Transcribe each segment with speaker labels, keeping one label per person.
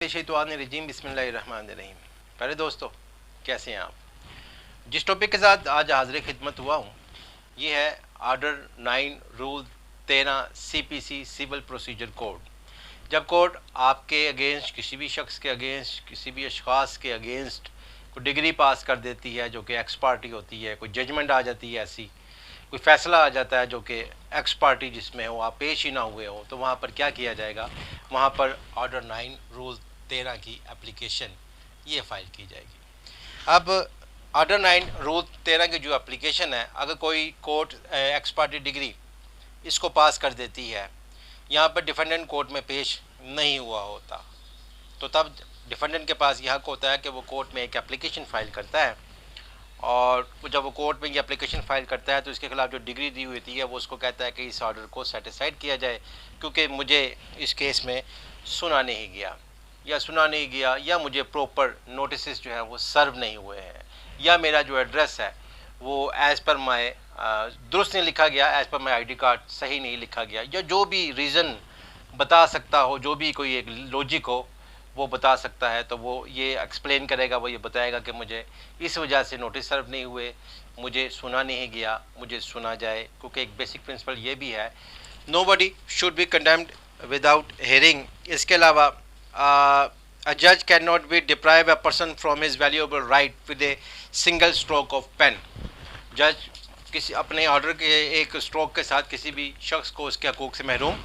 Speaker 1: शैतानिर्रजीम बिस्मिल्लाहिर्रहमानिर्रहीम। पहले दोस्तों, कैसे हैं आप? जिस टॉपिक के साथ आज हाजिर खिदमत हुआ हूँ ये है order 9 rule 13 CPC civil procedure code. जब कोर्ट आपके अगेंस्ट, किसी भी शख्स के अगेंस्ट, किसी भी अशखास के अगेंस्ट कोई डिग्री पास कर देती है जो कि एक्स पार्टी होती है, कोई जजमेंट आ जाती है, ऐसी कोई फैसला आ जाता है जो कि एक्स पार्टी जिसमें हो, आप पेश ही ना हुए हो, तो वहाँ पर क्या किया जाएगा? वहाँ पर ऑर्डर 9 रूल 13 की एप्लीकेशन ये फाइल की जाएगी। अब ऑर्डर 9 रूल 13 की जो एप्लीकेशन है, अगर कोई कोर्ट एक्स पार्टी डिग्री इसको पास कर देती है, यहाँ पर डिफेंडेंट कोर्ट में पेश नहीं हुआ होता, तो तब डिफेंडेंट के पास यह हक होता है कि वो कोर्ट में एक एप्लीकेशन फ़ाइल करता है, और जब वो कोर्ट में ये एप्लीकेशन फ़ाइल करता है तो इसके खिलाफ जो डिग्री दी हुई थी है वो उसको कहता है कि इस ऑर्डर को सेटिस्फाइड किया जाए, क्योंकि मुझे इस केस में सुना नहीं गया या मुझे प्रॉपर नोटिस जो है वो सर्व नहीं हुए हैं, या मेरा जो एड्रेस है वो एज़ पर माई दुरुस्त नहीं लिखा गया, एज़ पर माई ID कार्ड सही नहीं लिखा गया, या जो भी रीज़न बता सकता हो, जो भी कोई एक लॉजिक हो वो बता सकता है, तो वो ये एक्सप्लेन करेगा, वो ये बताएगा कि मुझे इस वजह से नोटिस सर्व नहीं हुए, मुझे सुना नहीं गया, मुझे सुना जाए। क्योंकि एक बेसिक प्रिंसिपल ये भी है, nobody should be condemned without hearing. इसके अलावा अ जज can not be deprive a person from his valuable right with a single stroke of pen. जज किसी अपने ऑर्डर के एक स्ट्रोक के साथ किसी भी शख्स को उसके हकूक़ से महरूम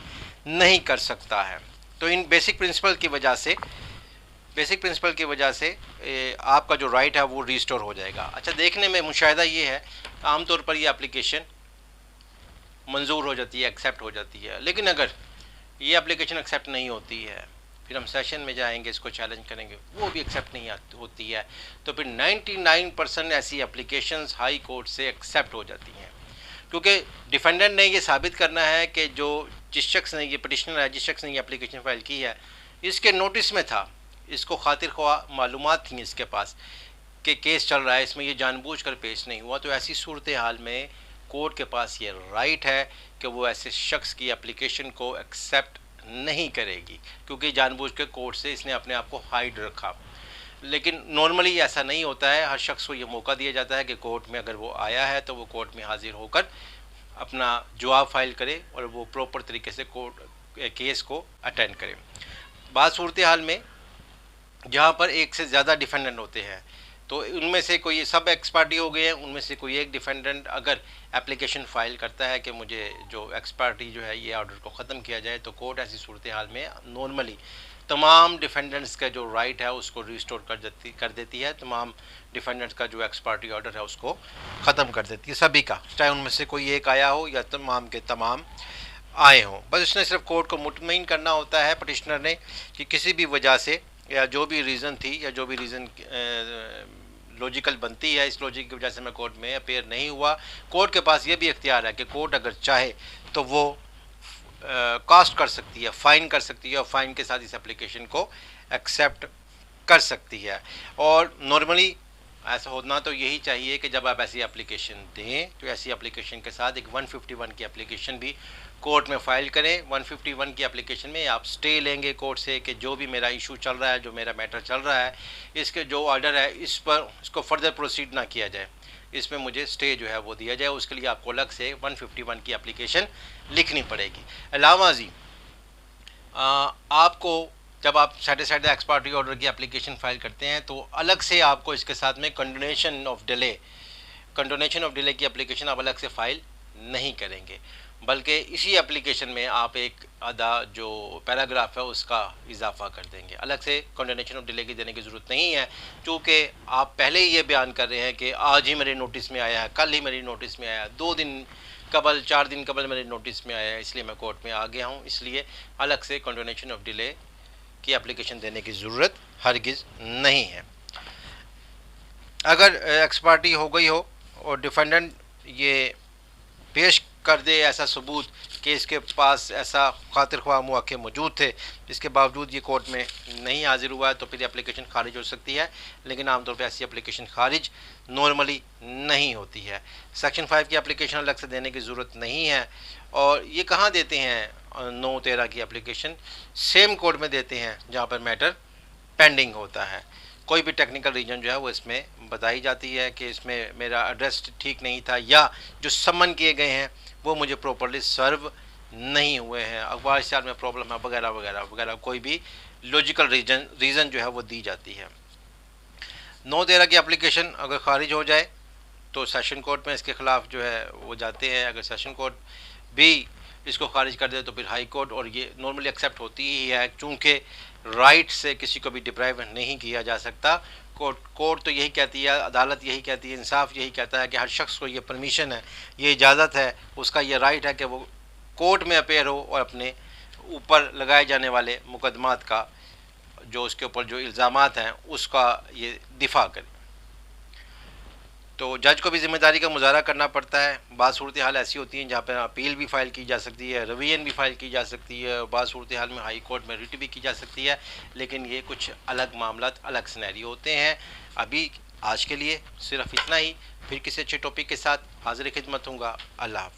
Speaker 1: नहीं कर सकता है। तो इन बेसिक प्रिंसिपल की वजह से आपका जो राइट है वो रिस्टोर हो जाएगा। अच्छा, देखने में मुशाहिदा ये है, आमतौर पर ये एप्लीकेशन मंजूर हो जाती है, एक्सेप्ट हो जाती है, लेकिन अगर ये एप्लीकेशन एक्सेप्ट नहीं होती है, फिर हम सेशन में जाएंगे, इसको चैलेंज करेंगे, वो भी एक्सेप्ट नहीं होती है, तो फिर 99% ऐसी एप्लीकेशंस हाई कोर्ट से एक्सेप्ट हो जाती हैं, क्योंकि डिफेंडेंट ने ये साबित करना है कि जिस शख्स ने ये पिटिशनर है, जिस शख्स ने ये एप्लीकेशन फाइल की है, इसके नोटिस में था, इसको खातिर ख्वाह मालूमात थी इसके पास कि केस चल रहा है, इसमें ये जानबूझकर पेश नहीं हुआ, तो ऐसी सूरत हाल में कोर्ट के पास ये राइट है कि वो ऐसे शख्स की एप्लीकेशन को एक्सेप्ट नहीं करेगी, क्योंकि जानबूझ के कोर्ट से इसने अपने आप को हाइड रखा। लेकिन नॉर्मली ऐसा नहीं होता है, हर शख्स को ये मौका दिया जाता है कि कोर्ट में अगर वो आया है तो वो कोर्ट में हाजिर होकर अपना जवाब फाइल करे और वो प्रॉपर तरीके से कोर्ट केस को अटेंड करे। बात सूरत हाल में जहाँ पर एक से ज़्यादा डिफेंडेंट होते हैं, तो उनमें से कोई सब एक्स पार्टी हो गए हैं, उनमें से कोई एक डिफेंडेंट अगर एप्लीकेशन फ़ाइल करता है कि मुझे जो एक्स पार्टी जो है ये ऑर्डर को ख़त्म किया जाए, तो कोर्ट ऐसी सूरत हाल में नॉर्मली तमाम डिफेंडेंट्स का जो राइट है उसको रिस्टोर कर देती है, तमाम डिफेंडेंट्स का जो एक्स पार्टी ऑर्डर है उसको ख़त्म कर देती है, सभी का, चाहे उनमें से कोई एक आया हो या तमाम के तमाम आए हों। बस उसने सिर्फ कोर्ट को मुतमईन करना होता है पिटिशनर ने कि किसी भी वजह से या जो भी रीज़न थी या जो भी रीज़न लॉजिकल बनती है, इस लॉजिक की वजह से मैं कोर्ट में अपेयर नहीं हुआ। कोर्ट के पास ये भी इख्तियार है कि कोर्ट अगर चाहे तो वो कास्ट कर सकती है, फ़ाइन कर सकती है, और फ़ाइन के साथ इस एप्लीकेशन को एक्सेप्ट कर सकती है। और नॉर्मली ऐसा होना तो यही चाहिए कि जब आप ऐसी एप्लीकेशन दें तो ऐसी एप्लीकेशन के साथ एक 151 की एप्लीकेशन भी कोर्ट में फ़ाइल करें। 151 की एप्लीकेशन में आप स्टे लेंगे कोर्ट से कि जो भी मेरा इशू चल रहा है, जो मेरा मैटर चल रहा है, इसके जो ऑर्डर है इस पर इसको फर्दर प्रोसीड ना किया जाए, इसमें मुझे स्टे जो है वो दिया जाए। उसके लिए आपको अलग से 151 की एप्लीकेशन लिखनी पड़ेगी। अलावा जी आपको जब आप सेटिस्फाइड एक्स पार्टी ऑर्डर की एप्लीकेशन फाइल करते हैं तो अलग से आपको इसके साथ में कंडोनेशन ऑफ डिले की एप्लीकेशन आप अलग से फ़ाइल नहीं करेंगे, बल्कि इसी एप्लीकेशन में आप एक आधा जो पैराग्राफ है उसका इजाफा कर देंगे। अलग से कंडोनेशन ऑफ डिले की देने की ज़रूरत नहीं है, क्योंकि आप पहले ही ये बयान कर रहे हैं कि आज ही मेरे नोटिस में आया है, कल ही मेरी नोटिस में आया है, 2 दिन कबल, 4 दिन कबल मेरे नोटिस में आया है, इसलिए मैं कोर्ट में आ गया हूँ, इसलिए अलग से कंडोनेशन ऑफ डिले की एप्लीकेशन देने की ज़रूरत हरगिज़ नहीं है। अगर एक्स पार्टी हो गई हो और डिफेंडेंट ये पेश कर दे ऐसा सबूत कि इसके पास ऐसा खातिर ख्वाह मौके मौजूद थे, जिसके बावजूद ये कोर्ट में नहीं हाजिर हुआ है, तो फिर एप्लीकेशन खारिज हो सकती है, लेकिन आमतौर पर ऐसी एप्लीकेशन खारिज नॉर्मली नहीं होती है। सेक्शन 5 की एप्लीकेशन अलग से देने की ज़रूरत नहीं है। और ये कहाँ देते हैं 9/13 की एप्लीकेशन? सेम कोर्ट में देते हैं जहाँ पर मैटर पेंडिंग होता है। कोई भी टेक्निकल रीजन जो है वो इसमें बताई जाती है कि इसमें मेरा एड्रेस ठीक नहीं था, या जो समन किए गए हैं वो मुझे प्रॉपरली सर्व नहीं हुए हैं, अखबार इश्तिहार में प्रॉब्लम है, वगैरह वगैरह वगैरह, कोई भी लॉजिकल रीज़न जो है वो दी जाती है। 9/13 की एप्लीकेशन अगर खारिज हो जाए तो सेशन कोर्ट में इसके ख़िलाफ़ जो है वो जाते हैं। अगर सेशन कोर्ट भी इसको खारिज कर दे तो फिर हाई कोर्ट, और ये नॉर्मली एक्सेप्ट होती ही है, चूँकि राइट से किसी को भी डिप्राइव नहीं किया जा सकता। कोर्ट तो यही कहती है, अदालत यही कहती है, इंसाफ यही कहता है कि हर शख्स को ये परमिशन है, ये इजाज़त है, उसका ये राइट है कि वो कोर्ट में अपेयर हो और अपने ऊपर लगाए जाने वाले मुकदमात का, जो उसके ऊपर जो इल्ज़ामात हैं उसका ये दिफा करे। तो जज को भी ज़िम्मेदारी का मुजाहरा करना पड़ता है। बाज़ सूरत हाल ऐसी होती हैं जहाँ पर अपील भी फ़ाइल की जा सकती है, रिवीजन भी फ़ाइल की जा सकती है, बाज़ सूरत हाल में हाई कोर्ट में रिट भी की जा सकती है, लेकिन ये कुछ अलग मामला, अलग सिनेरियो होते हैं। अभी आज के लिए सिर्फ इतना ही, फिर किसी अच्छे टॉपिक के साथ हाज़िर खिदमत हूँगा। अल्लाह हाफ़िज़।